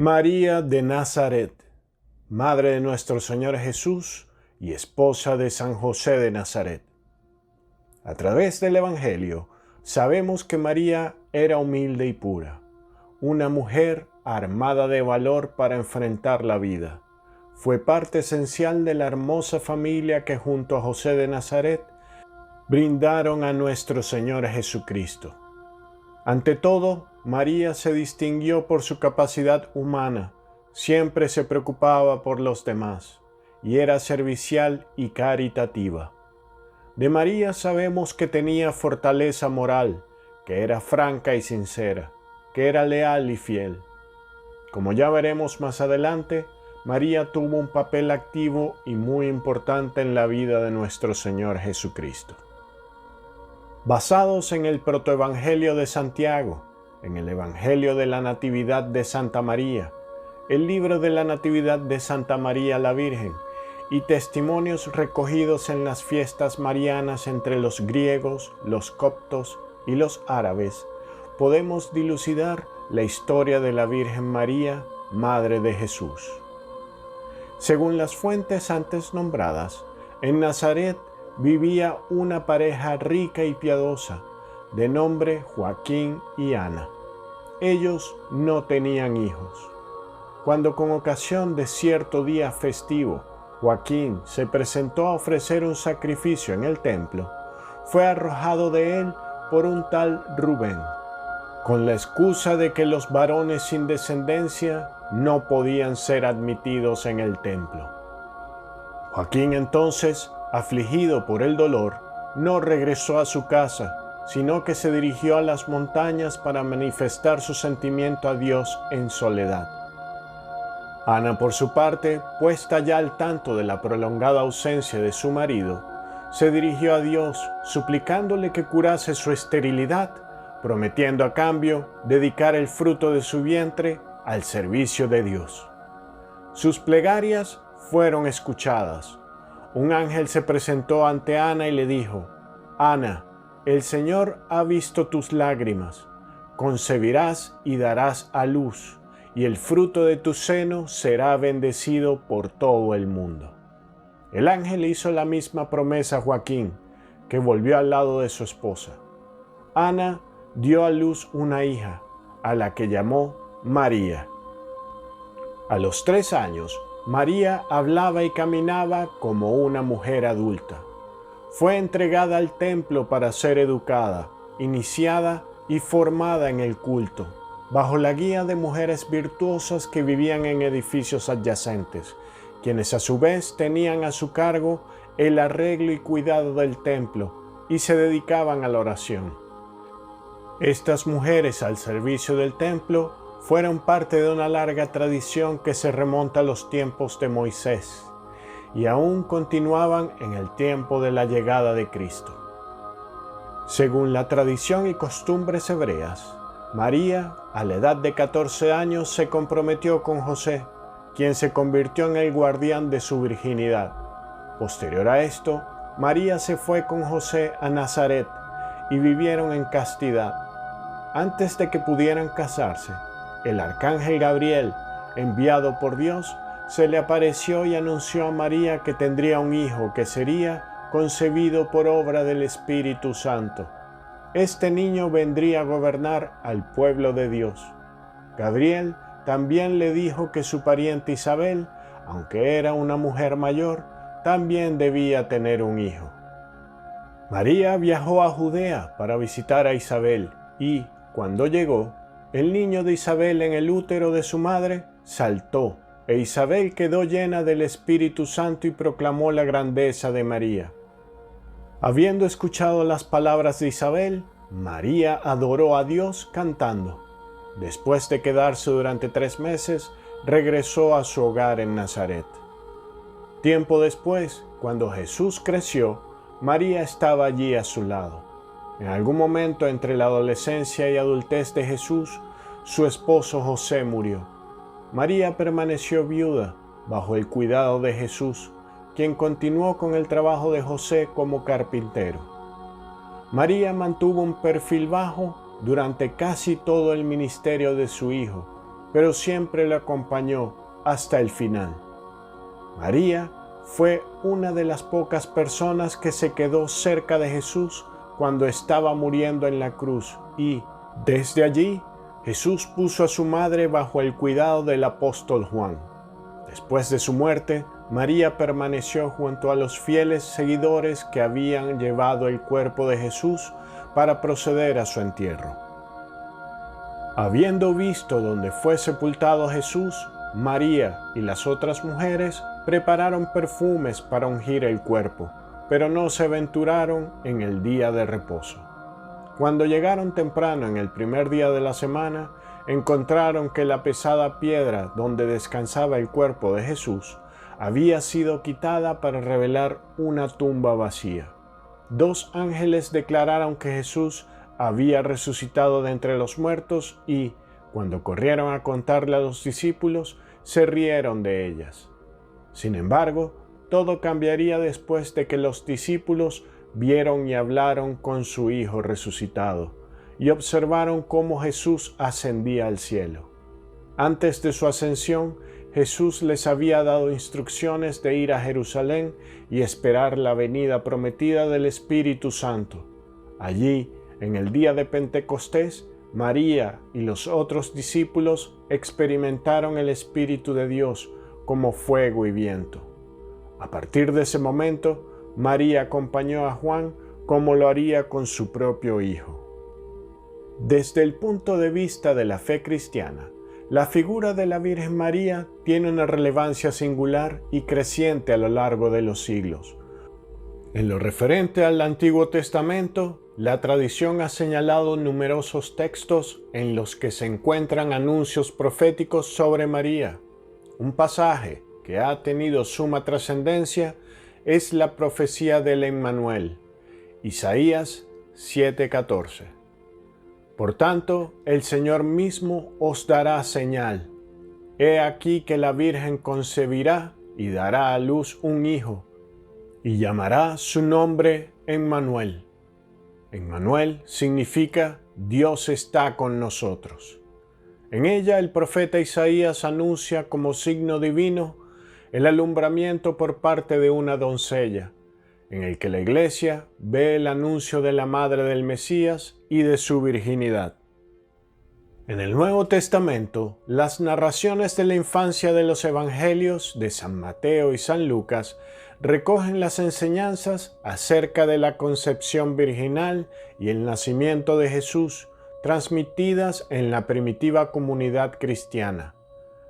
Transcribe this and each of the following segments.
María de Nazaret, Madre de nuestro Señor Jesús y esposa de San José de Nazaret. A través del Evangelio sabemos que María era humilde y pura, una mujer armada de valor para enfrentar la vida. Fue parte esencial de la hermosa familia que junto a José de Nazaret brindaron a nuestro Señor Jesucristo. Ante todo, María se distinguió por su capacidad humana, siempre se preocupaba por los demás y era servicial y caritativa. De María sabemos que tenía fortaleza moral, que era franca y sincera, que era leal y fiel. Como ya veremos más adelante, María tuvo un papel activo y muy importante en la vida de nuestro Señor Jesucristo. Basados en el protoevangelio de Santiago, en el Evangelio de la Natividad de Santa María, el libro de la Natividad de Santa María la Virgen y testimonios recogidos en las fiestas marianas entre los griegos, los coptos y los árabes, podemos dilucidar la historia de la Virgen María, Madre de Jesús. Según las fuentes antes nombradas, en Nazaret vivía una pareja rica y piadosa, de nombre Joaquín y Ana. Ellos no tenían hijos. Cuando con ocasión de cierto día festivo, Joaquín se presentó a ofrecer un sacrificio en el templo, fue arrojado de él por un tal Rubén, con la excusa de que los varones sin descendencia no podían ser admitidos en el templo. Joaquín entonces, afligido por el dolor, no regresó a su casa, sino que se dirigió a las montañas para manifestar su sentimiento a Dios en soledad. Ana, por su parte, puesta ya al tanto de la prolongada ausencia de su marido, se dirigió a Dios, suplicándole que curase su esterilidad, prometiendo a cambio dedicar el fruto de su vientre al servicio de Dios. Sus plegarias fueron escuchadas. Un ángel se presentó ante Ana y le dijo: Ana, el Señor ha visto tus lágrimas, concebirás y darás a luz, y el fruto de tu seno será bendecido por todo el mundo. El ángel hizo la misma promesa a Joaquín, que volvió al lado de su esposa. Ana dio a luz una hija, a la que llamó María. A los 3 años, María hablaba y caminaba como una mujer adulta. Fue entregada al templo para ser educada, iniciada y formada en el culto, bajo la guía de mujeres virtuosas que vivían en edificios adyacentes, quienes a su vez tenían a su cargo el arreglo y cuidado del templo y se dedicaban a la oración. Estas mujeres al servicio del templo fueron parte de una larga tradición que se remonta a los tiempos de Moisés y aún continuaban en el tiempo de la llegada de Cristo. Según la tradición y costumbres hebreas, María, a la edad de 14 años, se comprometió con José, quien se convirtió en el guardián de su virginidad. Posterior a esto, María se fue con José a Nazaret y vivieron en castidad. Antes de que pudieran casarse, el arcángel Gabriel, enviado por Dios, se le apareció y anunció a María que tendría un hijo que sería concebido por obra del Espíritu Santo. Este niño vendría a gobernar al pueblo de Dios. Gabriel también le dijo que su pariente Isabel, aunque era una mujer mayor, también debía tener un hijo. María viajó a Judea para visitar a Isabel y, cuando llegó, el niño de Isabel en el útero de su madre saltó, e Isabel quedó llena del Espíritu Santo y proclamó la grandeza de María. Habiendo escuchado las palabras de Isabel, María adoró a Dios cantando. Después de quedarse durante 3 meses, regresó a su hogar en Nazaret. Tiempo después, cuando Jesús creció, María estaba allí a su lado. En algún momento entre la adolescencia y adultez de Jesús, su esposo José murió. María permaneció viuda bajo el cuidado de Jesús, quien continuó con el trabajo de José como carpintero. María mantuvo un perfil bajo durante casi todo el ministerio de su hijo, pero siempre le acompañó hasta el final. María fue una de las pocas personas que se quedó cerca de Jesús cuando estaba muriendo en la cruz y, desde allí, Jesús puso a su madre bajo el cuidado del apóstol Juan. Después de su muerte, María permaneció junto a los fieles seguidores que habían llevado el cuerpo de Jesús para proceder a su entierro. Habiendo visto dónde fue sepultado Jesús, María y las otras mujeres prepararon perfumes para ungir el cuerpo, pero no se aventuraron en el día de reposo. Cuando llegaron temprano en el primer día de la semana, encontraron que la pesada piedra donde descansaba el cuerpo de Jesús había sido quitada para revelar una tumba vacía. 2 ángeles declararon que Jesús había resucitado de entre los muertos y, cuando corrieron a contarle a los discípulos, se rieron de ellas. Sin embargo, todo cambiaría después de que los discípulos vieron y hablaron con su Hijo resucitado y observaron cómo Jesús ascendía al cielo. Antes de su ascensión, Jesús les había dado instrucciones de ir a Jerusalén y esperar la venida prometida del Espíritu Santo. Allí, en el día de Pentecostés, María y los otros discípulos experimentaron el Espíritu de Dios como fuego y viento. A partir de ese momento, María acompañó a Juan como lo haría con su propio hijo. Desde el punto de vista de la fe cristiana, la figura de la Virgen María tiene una relevancia singular y creciente a lo largo de los siglos. En lo referente al Antiguo Testamento, la tradición ha señalado numerosos textos en los que se encuentran anuncios proféticos sobre María. Un pasaje que ha tenido suma trascendencia es la profecía del Emmanuel, Isaías 7:14. Por tanto, el Señor mismo os dará señal. He aquí que la Virgen concebirá y dará a luz un hijo, y llamará su nombre Emmanuel. Emmanuel significa Dios está con nosotros. En ella el profeta Isaías anuncia como signo divino el alumbramiento por parte de una doncella, en el que la Iglesia ve el anuncio de la Madre del Mesías y de su virginidad. En el Nuevo Testamento, las narraciones de la infancia de los Evangelios de San Mateo y San Lucas recogen las enseñanzas acerca de la concepción virginal y el nacimiento de Jesús, transmitidas en la primitiva comunidad cristiana.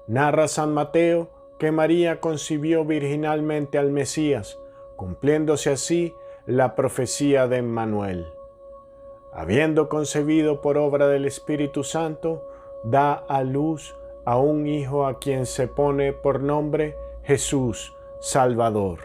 Narra San Mateo que María concibió virginalmente al Mesías, cumpliéndose así la profecía de Emmanuel. Habiendo concebido por obra del Espíritu Santo, da a luz a un hijo a quien se pone por nombre Jesús, Salvador.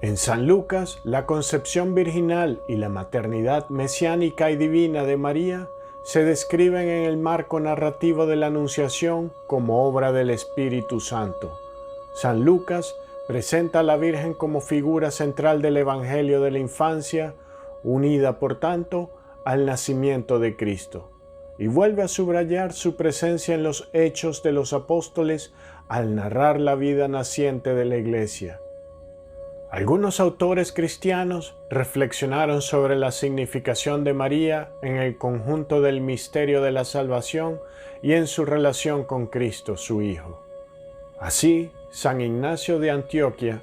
En San Lucas, la concepción virginal y la maternidad mesiánica y divina de María se describen en el marco narrativo de la Anunciación como obra del Espíritu Santo. San Lucas presenta a la Virgen como figura central del Evangelio de la infancia, unida por tanto al nacimiento de Cristo, y vuelve a subrayar su presencia en los Hechos de los Apóstoles al narrar la vida naciente de la Iglesia. Algunos autores cristianos reflexionaron sobre la significación de María en el conjunto del misterio de la salvación y en su relación con Cristo, su Hijo. Así, San Ignacio de Antioquía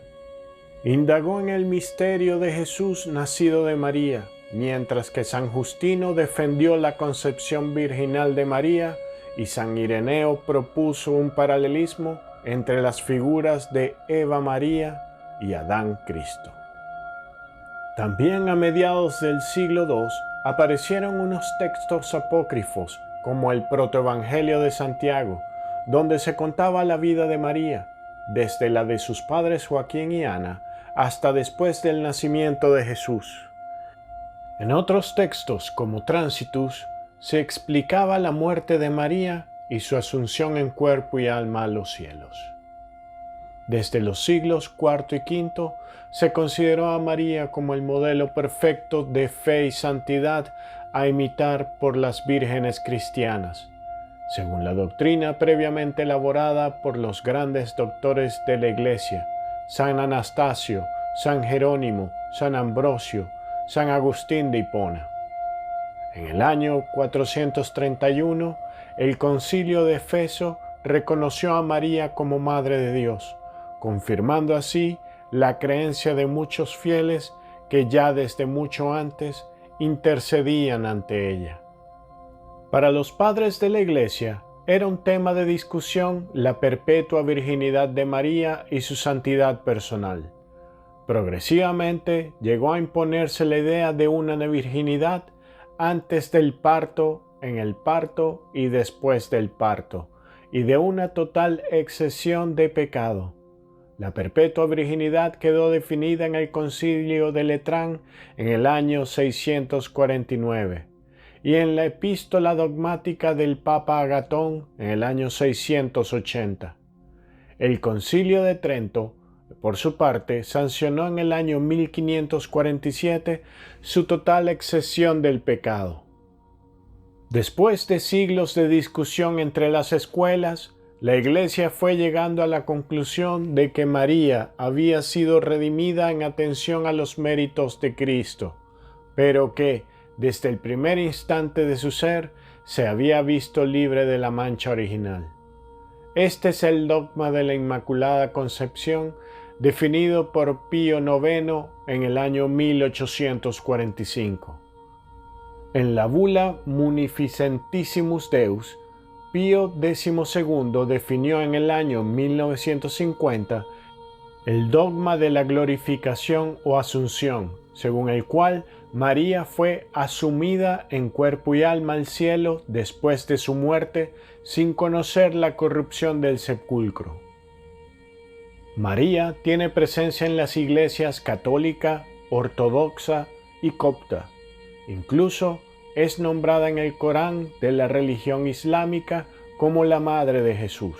indagó en el misterio de Jesús nacido de María, mientras que San Justino defendió la concepción virginal de María y San Ireneo propuso un paralelismo entre las figuras de Eva María y Adán Cristo. También a mediados del siglo II aparecieron unos textos apócrifos como el Protoevangelio de Santiago, donde se contaba la vida de María, desde la de sus padres Joaquín y Ana hasta después del nacimiento de Jesús. En otros textos, como Tránsitus, se explicaba la muerte de María y su asunción en cuerpo y alma a los cielos. Desde los siglos IV y V se consideró a María como el modelo perfecto de fe y santidad a imitar por las vírgenes cristianas. según la doctrina previamente elaborada por los grandes doctores de la Iglesia, San Anastasio, San Jerónimo, San Ambrosio, San Agustín de Hipona. En el año 431, el Concilio de Efeso reconoció a María como Madre de Dios, confirmando así la creencia de muchos fieles que ya desde mucho antes intercedían ante ella. Para los padres de la Iglesia, era un tema de discusión la perpetua virginidad de María y su santidad personal. Progresivamente llegó a imponerse la idea de una virginidad antes del parto, en el parto y después del parto, y de una total excesión de pecado. La perpetua virginidad quedó definida en el Concilio de Letrán en el año 649 y en la Epístola dogmática del Papa Agatón en el año 680. El Concilio de Trento, por su parte, sancionó en el año 1547 su total excesión del pecado. Después de siglos de discusión entre las escuelas, la Iglesia fue llegando a la conclusión de que María había sido redimida en atención a los méritos de Cristo, pero que, desde el primer instante de su ser, se había visto libre de la mancha original. Este es el dogma de la Inmaculada Concepción, definido por Pío IX en el año 1845. En la bula Munificentissimus Deus, Pío XII definió en el año 1950 el dogma de la glorificación o asunción, según el cual María fue asumida en cuerpo y alma al cielo después de su muerte sin conocer la corrupción del sepulcro. María tiene presencia en las iglesias católica, ortodoxa y copta. Incluso es nombrada en el Corán de la religión islámica como la Madre de Jesús.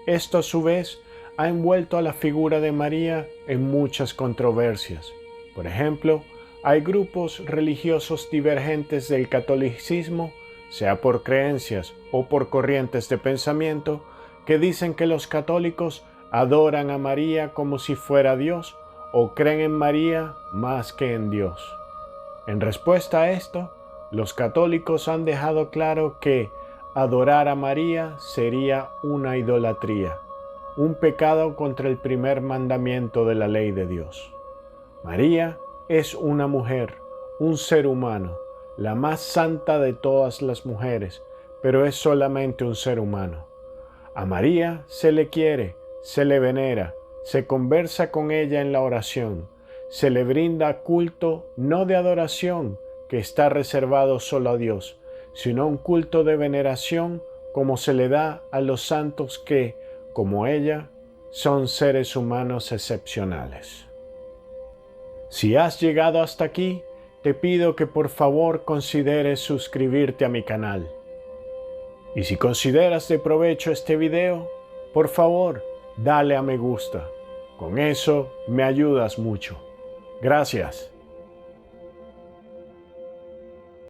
Esto a su vez ha envuelto a la figura de María en muchas controversias. Por ejemplo, hay grupos religiosos divergentes del catolicismo, sea por creencias o por corrientes de pensamiento, que dicen que los católicos adoran a María como si fuera Dios o creen en María más que en Dios. En respuesta a esto, los católicos han dejado claro que adorar a María sería una idolatría, un pecado contra el primer mandamiento de la ley de Dios. María es una mujer, un ser humano, la más santa de todas las mujeres, pero es solamente un ser humano. A María se le quiere, se le venera, se conversa con ella en la oración, se le brinda culto no de adoración, que está reservado solo a Dios, sino un culto de veneración como se le da a los santos que, como ella, son seres humanos excepcionales. Si has llegado hasta aquí, te pido que por favor consideres suscribirte a mi canal. Y si consideras de provecho este video, por favor, dale a me gusta. Con eso me ayudas mucho. Gracias.